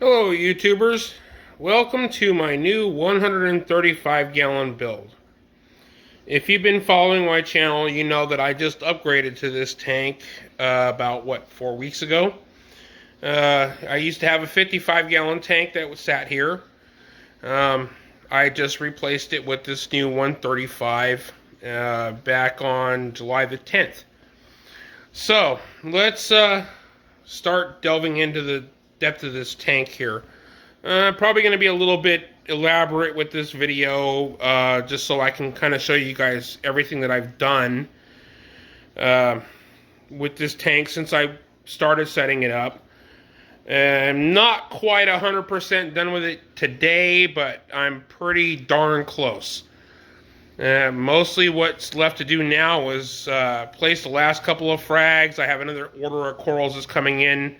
Hello YouTubers, welcome to my new 135 gallon build. If you've been following my channel, you know that I just upgraded to this tank about 4 weeks ago. I used to have a 55 gallon tank that was sat here. I just replaced it with this new 135 back on July the 10th. So let's start delving into the depth of this tank here. Probably going to be a little bit elaborate with this video, just so I can kind of show you guys everything that I've done with this tank since I started setting it up. I'm not quite 100% done with it today, but I'm pretty darn close. Mostly what's left to do now is place the last couple of frags. I have another order of corals that's coming in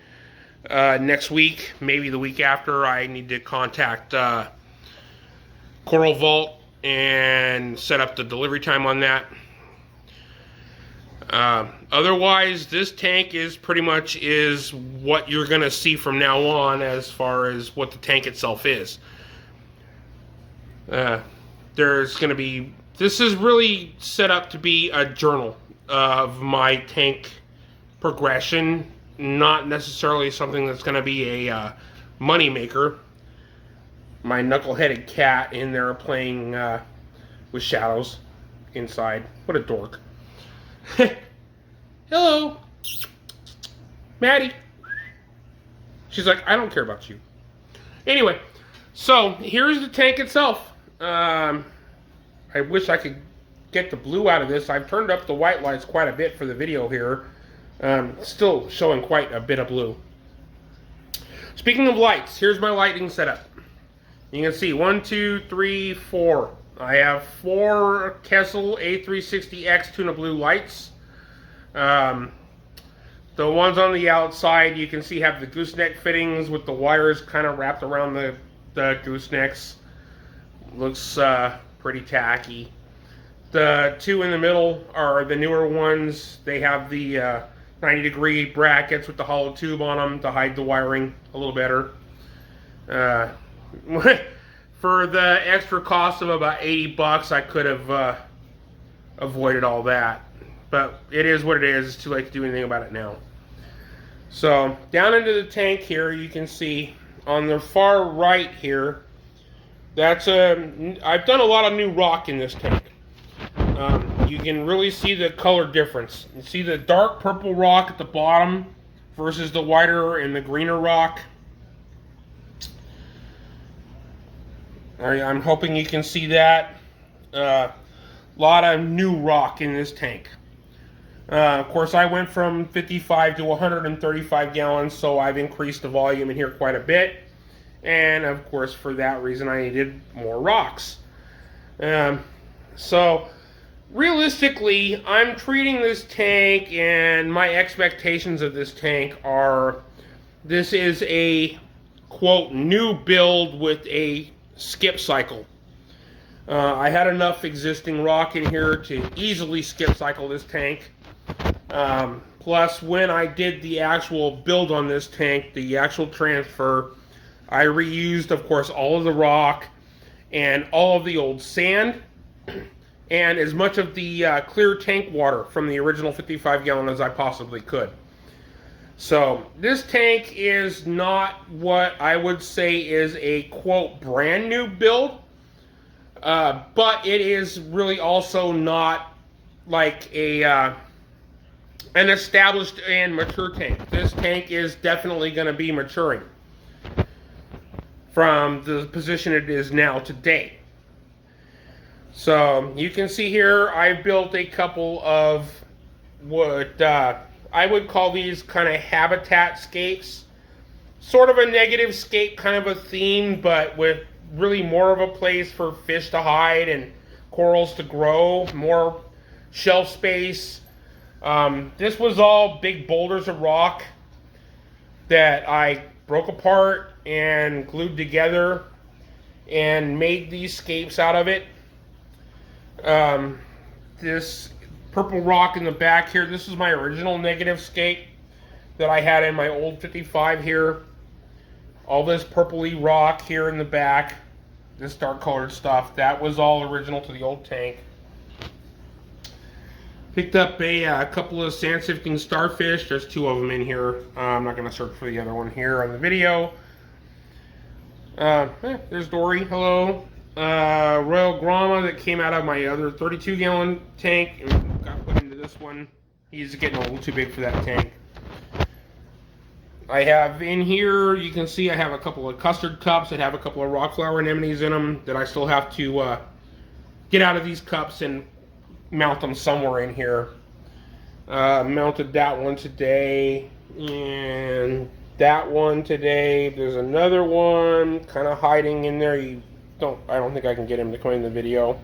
next week, maybe the week after. I need to contact Coral Vault and set up the delivery time on that. Otherwise, this tank is pretty much what you're going to see from now on as far as what the tank itself is. There's going to be, this is really set up to be a journal of my tank progression, not necessarily something that's going to be a money maker. My knuckle-headed cat in there playing with shadows inside. What a dork. Hello, Maddie. She's like, I don't care about you. Anyway, so here's the tank itself. I wish I could get the blue out of this. I've turned up the white lights quite a bit for the video here. Still showing quite a bit of blue. Speaking of lights, here's my lighting setup. You can see 1, 2, 3, 4. I have 4 Kessel A360X tuna blue lights. The ones on the outside you can see have the gooseneck fittings with the wires kind of wrapped around the goosenecks. Looks pretty tacky. The 2 in the middle are the newer ones. They have the 90-degree brackets with the hollow tube on them to hide the wiring a little better. For the extra cost of about 80 bucks, I could have avoided all that. But it is what it is. It's too late to do anything about it now. So, down into the tank here, you can see on the far right here, that's I've done a lot of new rock in this tank. You can really see the color difference. You see the dark purple rock at the bottom versus the whiter and the greener rock. I'm hoping you can see that. A lot of new rock in this tank. Of course, I went from 55 to 135 gallons, so I've increased the volume in here quite a bit. And, of course, for that reason, I needed more rocks. So, realistically, I'm treating this tank, and my expectations of this tank are, this is a, quote, new build with a skip cycle. I had enough existing rock in here to easily skip cycle this tank. Plus, when I did the actual build on this tank, the actual transfer, I reused, of course, all of the rock and all of the old sand and as much of the clear tank water from the original 55 gallon as I possibly could. So this tank is not what I would say is a, quote, brand new build, but it is really also not like an established and mature tank. This tank is definitely going to be maturing from the position it is now today. So you can see here I built a couple of what I would call these kind of habitat scapes. Sort of a negative scape kind of a theme, but with really more of a place for fish to hide and corals to grow, more shelf space. This was all big boulders of rock that I broke apart and glued together and made these scapes out of it. This purple rock in the back here, this is my original negative scape that I had in my old 55 here. All this purpley rock here in the back, this dark colored stuff, that was all original to the old tank. Picked up a couple of sand sifting starfish. There's 2 of them in here. I'm not going to search for the other one here on the video. There's Dory. Hello. Royal Grama that came out of my other 32-gallon tank and got put into this one. He's getting a little too big for that tank. I have in here, you can see I have a couple of custard cups that have a couple of rock flower anemones in them that I still have to get out of these cups and mount them somewhere in here. Mounted that one today and that one today. There's another one kind of hiding in there. I don't think I can get him to come in the video.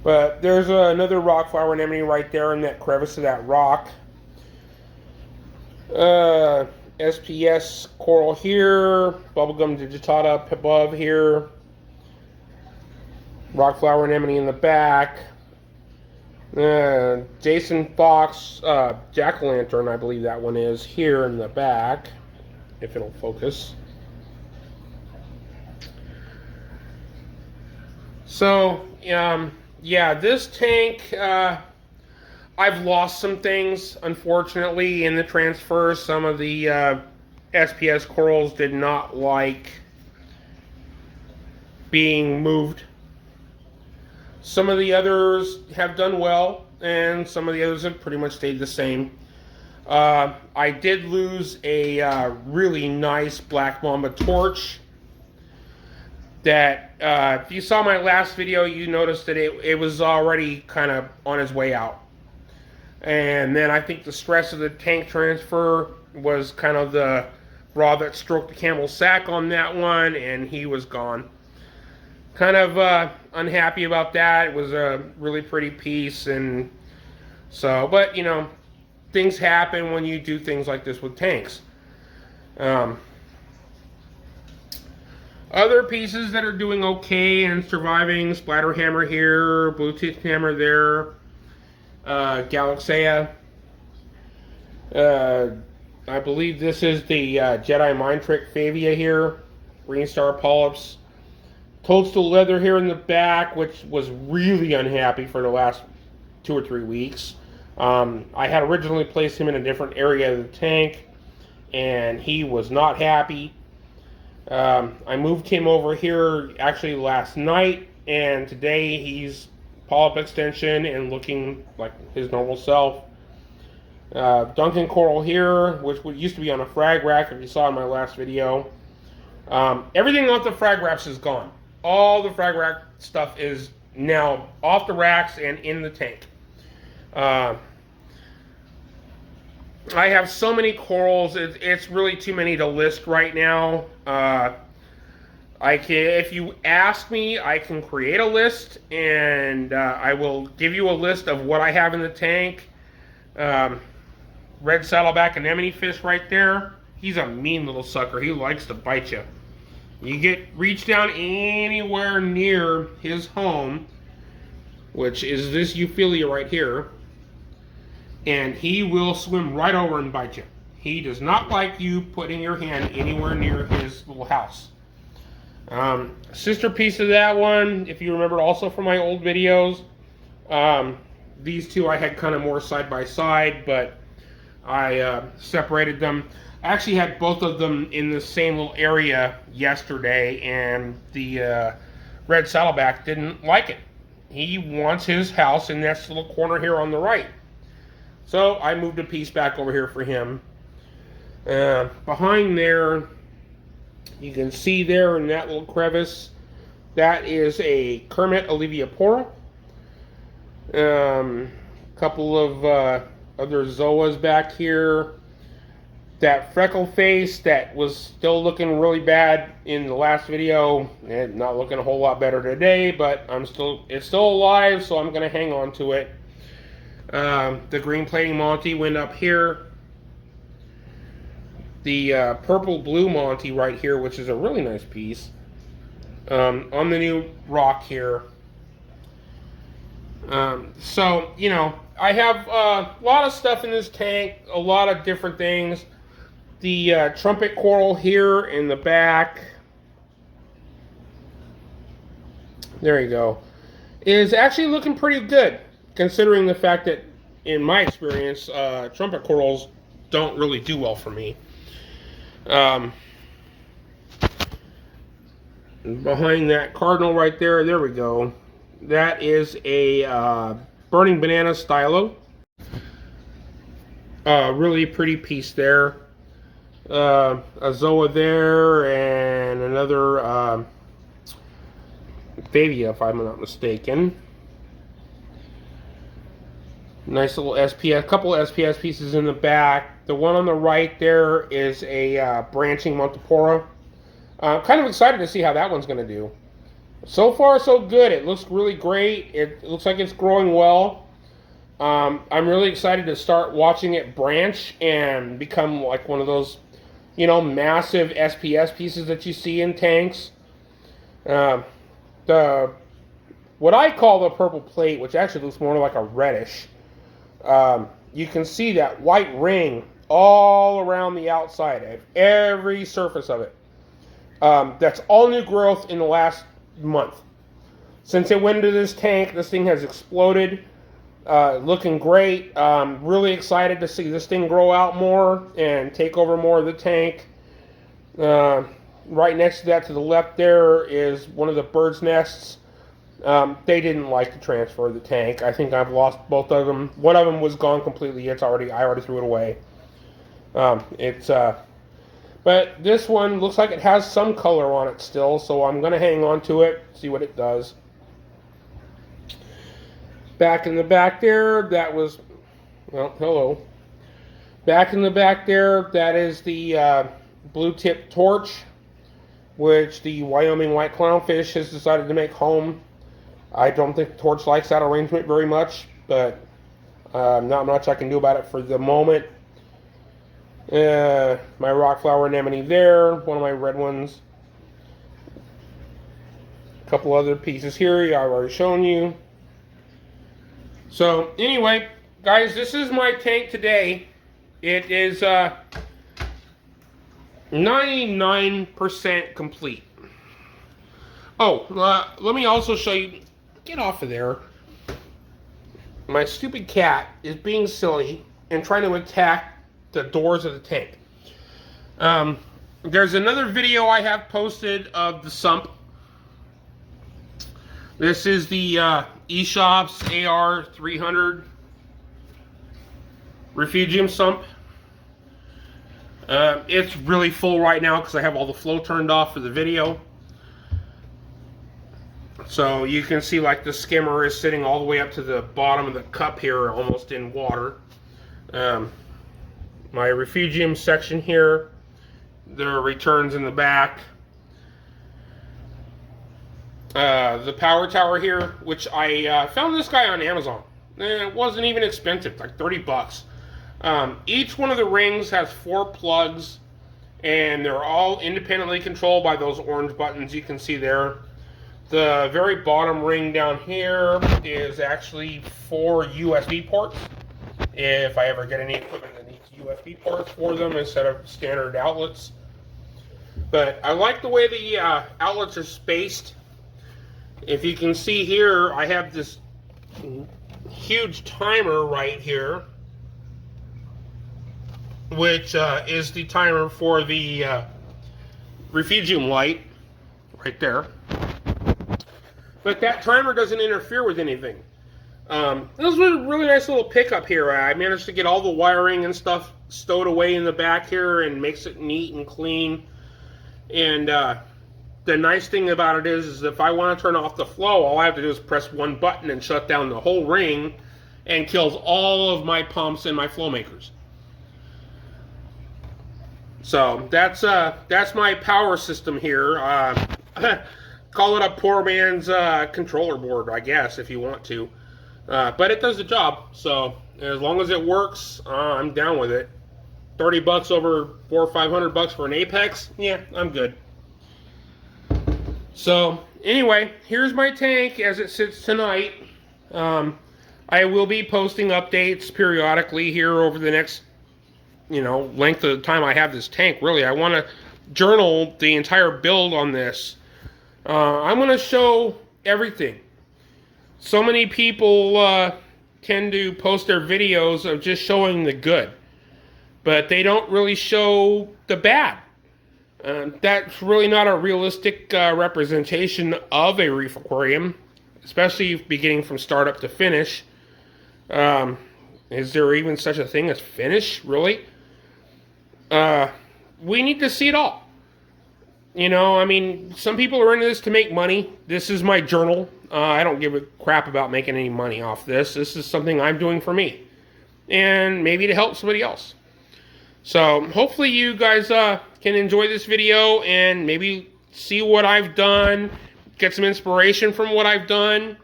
But there's another rock flower anemone right there in that crevice of that rock. SPS coral here, bubblegum digitata up above here, rock flower anemone in the back, Jason Fox jack-o'-lantern, I believe that one is, here in the back, if it'll focus. So, yeah, this tank, I've lost some things, unfortunately, in the transfer. Some of the SPS corals did not like being moved. Some of the others have done well, and some of the others have pretty much stayed the same. I did lose a really nice Black Mamba torch that, if you saw my last video, you noticed that it was already kind of on its way out. And then I think the stress of the tank transfer was kind of the raw that stroked the camel's sack on that one, and he was gone. Kind of unhappy about that. It was a really pretty piece, and so, but you know, things happen when you do things like this with tanks. Other pieces that are doing okay and surviving: Splatter Hammer here, Bluetooth Hammer there. Galaxia. I believe this is the Jedi Mind Trick Favia here. Green Star Polyps. Toadstool Leather here in the back, which was really unhappy for the last 2 or 3 weeks. I had originally placed him in a different area of the tank, and he was not happy. I moved him over here actually last night, and today he's polyp extension and looking like his normal self. Duncan coral here, which used to be on a frag rack, if you saw in my last video. Everything off the frag racks is gone. All the frag rack stuff is now off the racks and in the tank. I have so many corals, it's really too many to list right now. If you ask me, I can create a list, and I will give you a list of what I have in the tank. Red saddleback anemone fish right there. He's a mean little sucker. He likes to bite you. You reach down anywhere near his home, which is this Euphyllia right here, and he will swim right over and bite you. He does not like you putting your hand anywhere near his little house. Sister piece of that one, if you remember also from my old videos, these two I had kind of more side by side, but I separated them. I actually had both of them in the same little area yesterday, and the red saddleback didn't like it. He wants his house in this little corner here on the right. So I moved a piece back over here for him. Behind there, you can see there in that little crevice, that is a Kermit Alleviapora. Couple of other zoas back here. That freckle face that was still looking really bad in the last video, and not looking a whole lot better today, but it's still alive, so I'm gonna hang on to it. The green plating Monty went up here. The purple blue Monty right here, which is a really nice piece, on the new rock here. So, you know, I have a lot of stuff in this tank, a lot of different things. The trumpet coral here in the back, there you go, is actually looking pretty good, considering the fact that, in my experience, trumpet corals don't really do well for me. Behind that cardinal right there we go. That is a Burning Banana Stylo. Really pretty piece there. A Zoa there, and another Favia, if I'm not mistaken. Nice little SPS, couple of SPS pieces in the back. The one on the right there is a branching Montipora. Kind of excited to see how that one's going to do. So far, so good. It looks really great. It looks like it's growing well. I'm really excited to start watching it branch and become like one of those, you know, massive SPS pieces that you see in tanks. What I call the purple plate, which actually looks more like a reddish. You can see that white ring all around the outside of every surface of it. That's all new growth in the last month. Since it went into this tank, this thing has exploded. Looking great. Really excited to see this thing grow out more and take over more of the tank. Right next to that, to the left there, is one of the bird's nests. They didn't like to transfer the tank. I think I've lost both of them. One of them was gone completely. I already threw it away. But this one looks like it has some color on it still, so I'm going to hang on to it, see what it does. Back in the back there, that was, well, hello. Back in the back there, that is the blue tip torch, which the Wyoming white clownfish has decided to make home. I don't think the torch likes that arrangement very much, but not much I can do about it for the moment. My rock flower anemone there, one of my red ones. A couple other pieces here I've already shown you. So anyway, guys, this is my tank today. It is 99% complete. Oh, let me also show you. Get off of there. My stupid cat is being silly and trying to attack the doors of the tank. There's another video I have posted of the sump. This is the eShops AR300 Refugium sump. It's really full right now because I have all the flow turned off for the video. So you can see like the skimmer is sitting all the way up to the bottom of the cup here, almost in water. My refugium section here, there are returns in the back. The power tower here, which I found this guy on Amazon. It wasn't even expensive, like 30 bucks. Each one of the rings has 4 plugs, and they're all independently controlled by those orange buttons you can see there. The very bottom ring down here is actually 4 USB ports. If I ever get any equipment that needs USB ports for them instead of standard outlets. But I like the way the outlets are spaced. If you can see here, I have this huge timer right here, which is the timer for the refugium light right there. But that timer doesn't interfere with anything. This was a really nice little pickup here. I managed to get all the wiring and stuff stowed away in the back here and makes it neat and clean. And the nice thing about it is if I want to turn off the flow, all I have to do is press one button and shut down the whole ring, and kills all of my pumps and my flow makers. So that's my power system here. Call it a poor man's controller board, I guess, if you want to. But it does the job. So as long as it works, I'm down with it. 30 bucks over 400 or 500 bucks for an Apex? Yeah, I'm good. So anyway, here's my tank as it sits tonight. I will be posting updates periodically here over the next length of the time I have this tank. Really, I want to journal the entire build on this. I'm going to show everything. So many people tend to post their videos of just showing the good, but they don't really show the bad. That's really not a realistic representation of a reef aquarium, especially beginning from startup to finish. Is there even such a thing as finish, really? We need to see it all. I mean, some people are into this to make money. This is my journal. I don't give a crap about making any money off this. This is something I'm doing for me, and maybe to help somebody else. So hopefully you guys can enjoy this video and maybe see what I've done, get some inspiration from what I've done.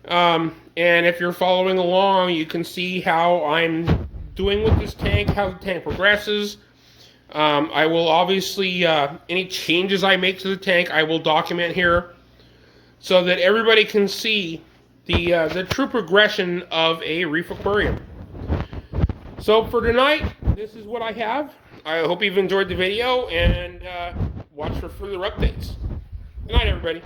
And if you're following along, you can see how I'm doing with this tank, how the tank progresses. I will obviously, any changes I make to the tank, I will document here so that everybody can see the true progression of a reef aquarium. So for tonight, this is what I have. I hope you've enjoyed the video, and watch for further updates. Good night, everybody.